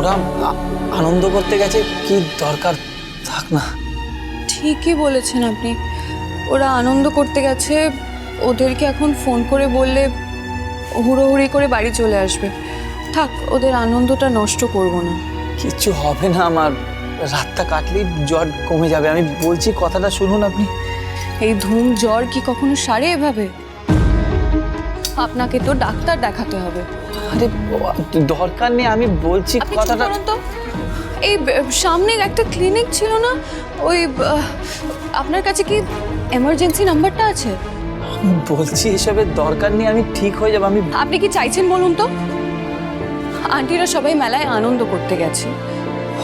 ওরা আনন্দ করতে গেছে, কি দরকার? থাক না। ঠিকই বলেছেন আপনি, ওরা আনন্দ করতে গেছে। ওদেরকে এখন ফোন করে বললে হুড়োহুড়ি করে বাড়ি চলে আসবে। থাক, ওদের আনন্দটা নষ্ট করব না। কিচ্ছু হবে না আমার, রাতটা কাটলেই জ্বর কমে যাবে। আমি বলছি, কথাটা শুনুন আপনি। এই ধুম জ্বর কি কখনো সারে এভাবে? আপনাকে তো ডাক্তার দেখাতে হবে। আরে দরকার নেই, আমি বলছি আপনি চুপ কথাটা। করুন তো। এই সামনে একটা ক্লিনিক ছিল না, ওই আপনার কাছে কি এমার্জেন্সি নাম্বারটা আছে? আমি বলছি এসবের দরকার নেই, আমি ঠিক হয়ে যাবো। আপনি কি চাইছেন বলুন তো? আন্টিরা সবাই মেলায় আনন্দ করতে গেছে,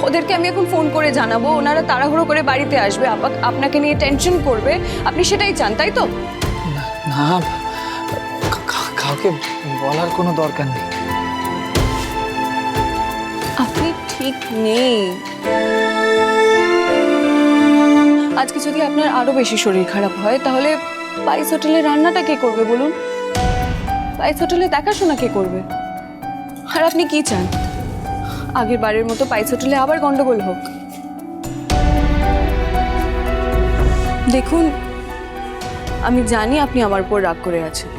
ওদেরকে আমি এখন ফোন করে জানাবো, ওনারা তাড়াহুড়ো করে বাড়িতে আসবে, আপনাকে নিয়ে টেনশন করবে। আপনি সেটাই চান, তাই তো? না, কাউকে বলার কোনো দরকার নেই। আপনি ঠিক নেই। আজকে যদি আপনার আরো বেশি শরীর খারাপ হয়, তাহলে পাইস হোটেলে রান্নাটা কে করবে বলুন? পাইস হোটেলে দেখাশোনা কে করবে? আর আপনি কি চান? আগের বারের মতো পাইস হোটেলে আবার গন্ডগোল হোক? দেখুন, আমি জানি আপনি আমার উপর রাগ করে আছেন,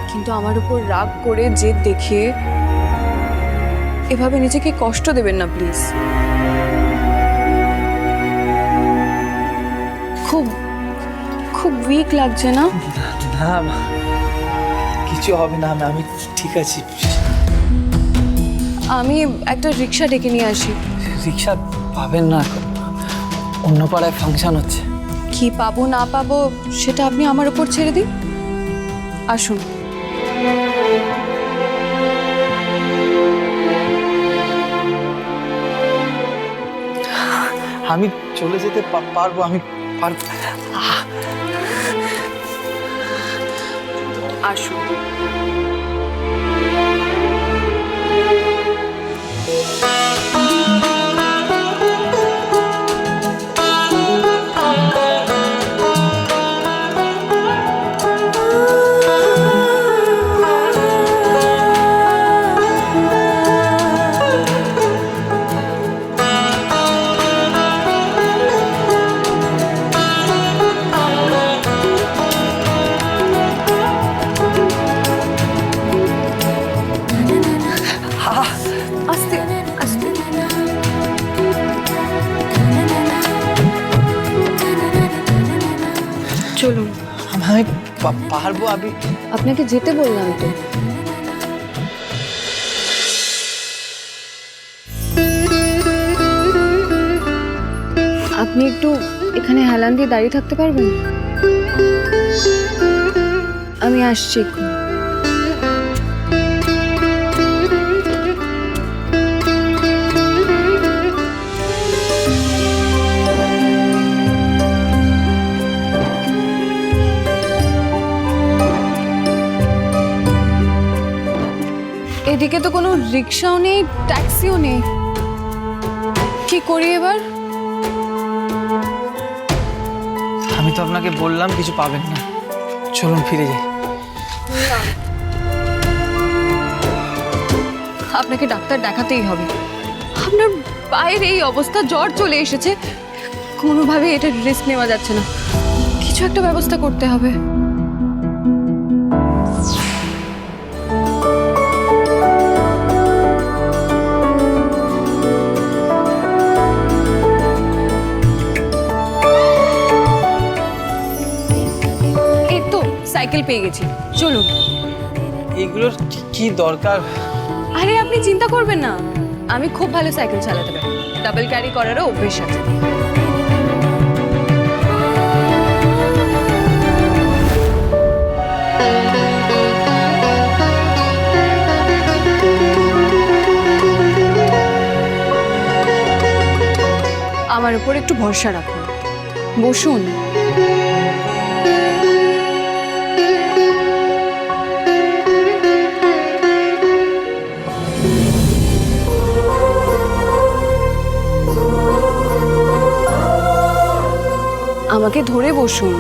কিন্তু আমার উপর রাগ করে জেদ দেখিয়ে এভাবে নিজেকে কষ্ট দেবেন না প্লিজ। খুব খুব উইক লাগছে না? না, কিছু হবে না, আমি ঠিক আছি। আমি একটা রিক্সা ডেকে নিয়ে আসি। রিক্সা পাবেন না, অন্য পাড়ায় ফাংশন হচ্ছে। কি পাবো না পাবো সেটা আপনি আমার উপর ছেড়ে দিন। আসুন। আমি চলে যেতে পারবো, আমি পারবো। আসুন। আস্তে আস্তে। চলুন। আমি পারবো। আপনাকে যেতে বললাম তো। আপনি একটু এখানে হেলান দিয়ে দাঁড়িয়ে থাকতে পারবেন? আমি আসছি এক্ষুনি। এদিকে তো কোনো রিক্সাও নেই, ট্যাক্সিও নেই। কি করি এবার? আমি তো আপনাকে বললাম কিছু পাবেন না, চলুন ফিরে যাই। আপনাকে ডাক্তার দেখাতেই হবে। আপনার পায়ের এই অবস্থা, জ্বর চলে এসেছে, কোনোভাবে এটা রিস্ক নেওয়া যাচ্ছে না। কিছু একটা ব্যবস্থা করতে হবে। এই তো সাইকেল পেয়ে গেছি, চলুন। এগুলোর কি দরকার? আরে আপনি চিন্তা করবেন না, আমি খুব ভালো সাইকেল চালাতে পারি, ডাবল ক্যারি করারও অভ্যেস আছে। আমার উপর একটু ভরসা রাখুন, বসুন। আমাকে ধরে বসুন।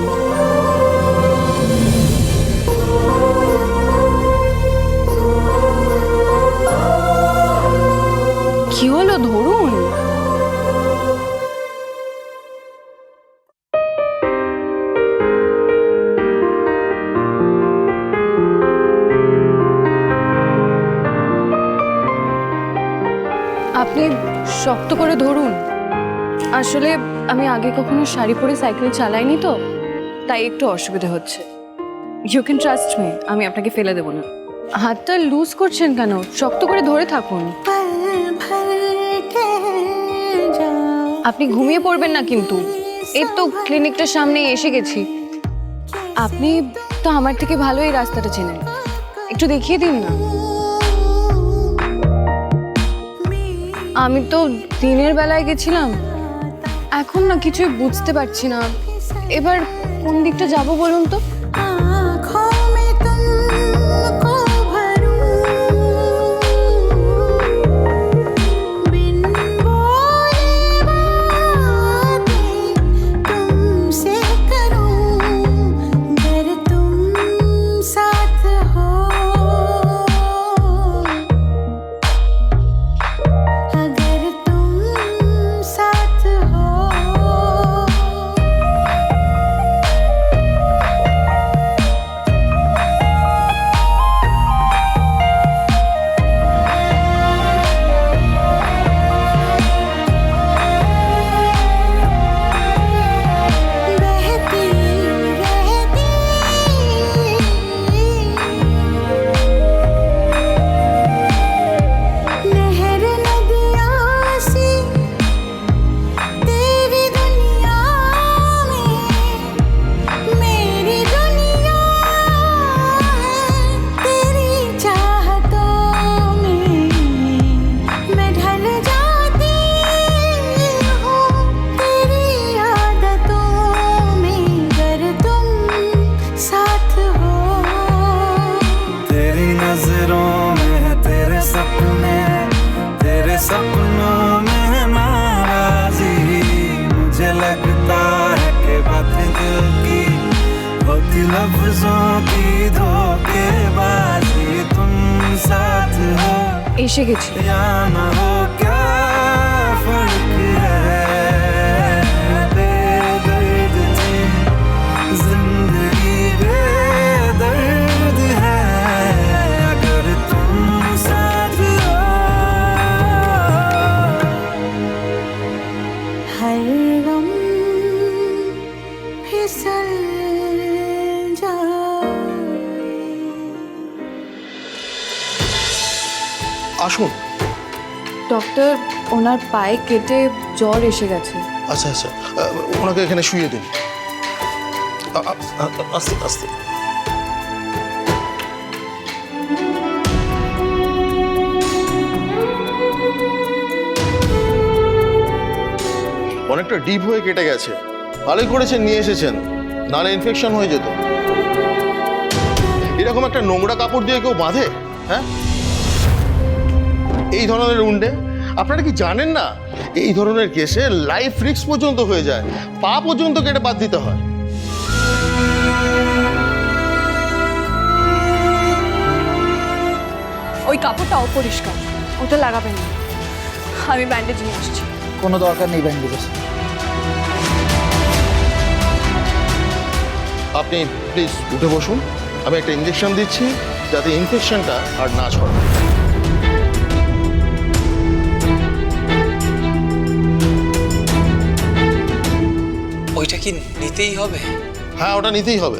আপনি শক্ত করে ধরুন। আসলে আমি আগে কখনো শাড়ি পরে সাইকেল চালাইনি তো, তাই একটু অসুবিধা হচ্ছে। ইউ ক্যান ট্রাস্ট মি, আমি আপনাকে ফেলে দেবো না। হাতটা লুজ করছেন কেন? শক্ত করে ধরে থাকুন। আপনি ঘুমিয়ে পড়বেন না কিন্তু। এই তো ক্লিনিকটার সামনে এসে গেছি। আপনি তো আমার থেকে ভালো এই রাস্তাটা চেনেন, একটু দেখিয়ে দিন না। আমি তো দিনের বেলায় গেছিলাম, এখন না কিছুই বুঝতে পারছি না। এবার কোন দিকটা যাব বলুন তো? सपनों में नाराजी, मुझे लगता है कि बात दिल की होती लफ्जों की धोखेबाजी। तुम साथ हो এসে গেছি। या न हो, क्या फर्क है? बेदर्द थी जिंदगी, बेदर्द है अगर तुम साथ हो। हर गम फिसल जाए। আসুন। ডক্টর, ওনার পায়ে কেটে জ্বর এসে গেছে। আচ্ছা আচ্ছা, ওনাকে এখানে শুইয়ে দিন। আস্তে আস্তে। অনেকটা ডিপ হয়ে কেটে গেছে, ভালোই করেছেন নিয়ে এসেছেন, নাহলে ইনফেকশন হয়ে যেত। এরকম একটা নোংরা কাপড় দিয়ে কেউ বাঁধে? হ্যাঁ, এই ধরনের উন্ডে আপনারা কি জানেন না? এই ধরনের কেসে লাইফ রিস্ক পর্যন্ত হয়ে যায়, পা পর্যন্ত কেটে বাদ দিতে হয়। ওই কাপড়টা অপরিষ্কার, ওটা লাগাবেন না। আমি ব্যান্ডেজ নিয়ে আসছি। কোনো দরকার নেই ব্যান্ডেজের। আপনি প্লিজ উঠে বসুন, আমি একটা ইঞ্জেকশন দিচ্ছি যাতে ইনফেকশনটা আর না ছড়ায়। ওইটা কি নিতেই হবে? হ্যাঁ, ওটা নিতেই হবে।